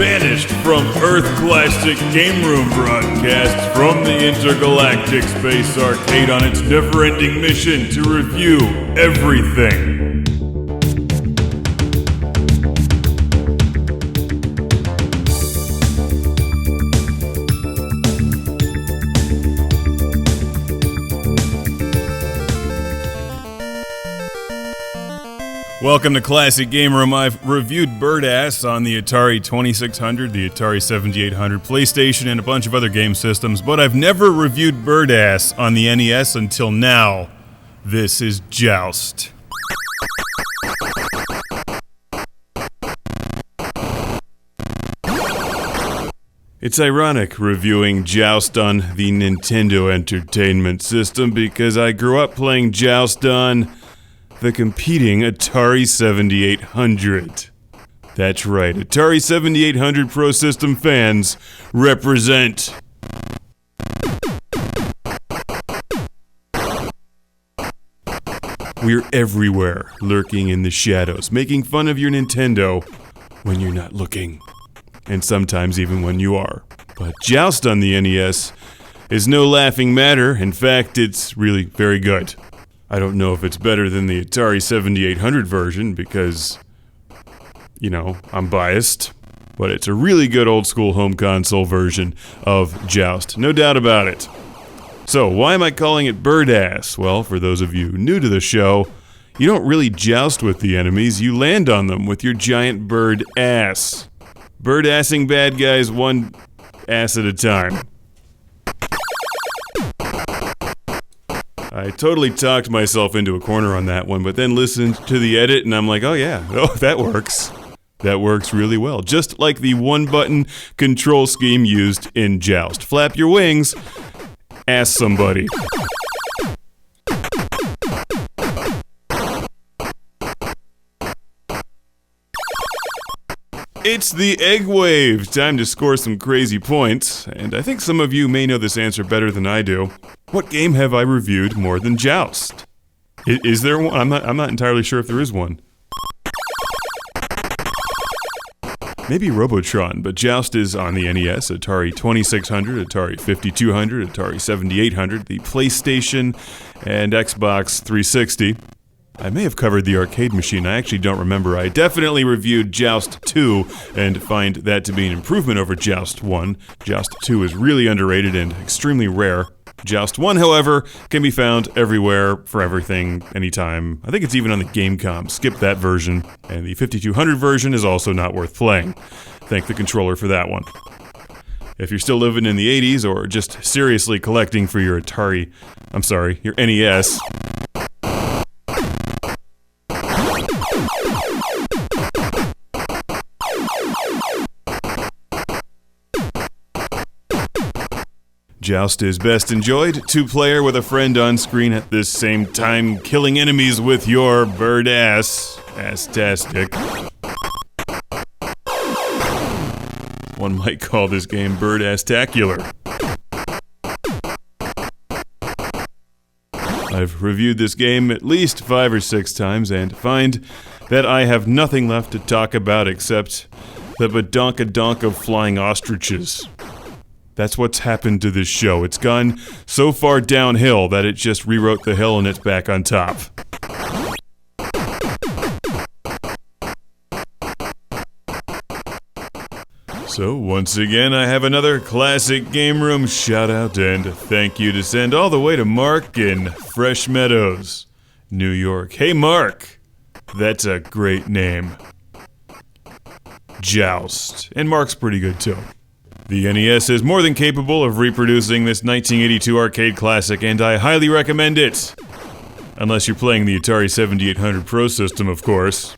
Banished from Earth Classic Game Room broadcasts from the Intergalactic Space Arcade on its never-ending mission to review everything. Welcome to Classic Game Room. I've reviewed Birdass on the Atari 2600, the Atari 7800, PlayStation, and a bunch of other game systems, but I've never reviewed Birdass on the NES until now. This is Joust. It's ironic reviewing Joust on the Nintendo Entertainment System because I grew up playing Joust on the competing Atari 7800. That's right, Atari 7800 Pro System fans represent. We're everywhere, lurking in the shadows, making fun of your Nintendo when you're not looking, and sometimes even when you are. But Joust on the NES is no laughing matter. In fact, it's really very good. I don't know if it's better than the Atari 7800 version because, I'm biased, but it's a really good old school home console version of Joust, no doubt about it. So, why am I calling it Birdass? Well, for those of you new to the show, you don't really joust with the enemies, you land on them with your giant bird ass. Birdassing bad guys one ass at a time. I totally talked myself into a corner on that one, but then listened to the edit and I'm like, oh, that works. That works really well. Just like the one-button control scheme used in Joust. Flap your wings, ask somebody. It's the egg wave! Time to score some crazy points, and I think some of you may know this answer better than I do. What game have I reviewed more than Joust? Is there one? I'm not entirely sure if there is one. Maybe Robotron, but Joust is on the NES, Atari 2600, Atari 5200, Atari 7800, the PlayStation, and Xbox 360. I may have covered the arcade machine, I actually don't remember. I definitely reviewed Joust 2 and find that to be an improvement over Joust 1. Joust 2 is really underrated and extremely rare. Joust 1, however, can be found everywhere, for everything, anytime. I think it's even on the Gamecom. Skip that version. And the 5200 version is also not worth playing. Thank the controller for that one. If you're still living in the 80s or just seriously collecting for your your NES... Joust is best enjoyed two-player with a friend on screen at the same time, killing enemies with your bird ass. Ass-tastic. One might call this game bird-ass-tacular. I've reviewed this game at least 5 or 6 times and find that I have nothing left to talk about except the badonkadonk of flying ostriches. That's what's happened to this show. It's gone so far downhill that it just rewrote the hill and it's back on top. So, once again, I have another Classic Game Room shout-out and thank you to send all the way to Mark in Fresh Meadows, New York. Hey, Mark! That's a great name. Joust. And Mark's pretty good, too. The NES is more than capable of reproducing this 1982 arcade classic, and I highly recommend it. Unless you're playing the Atari 7800 Pro System, of course.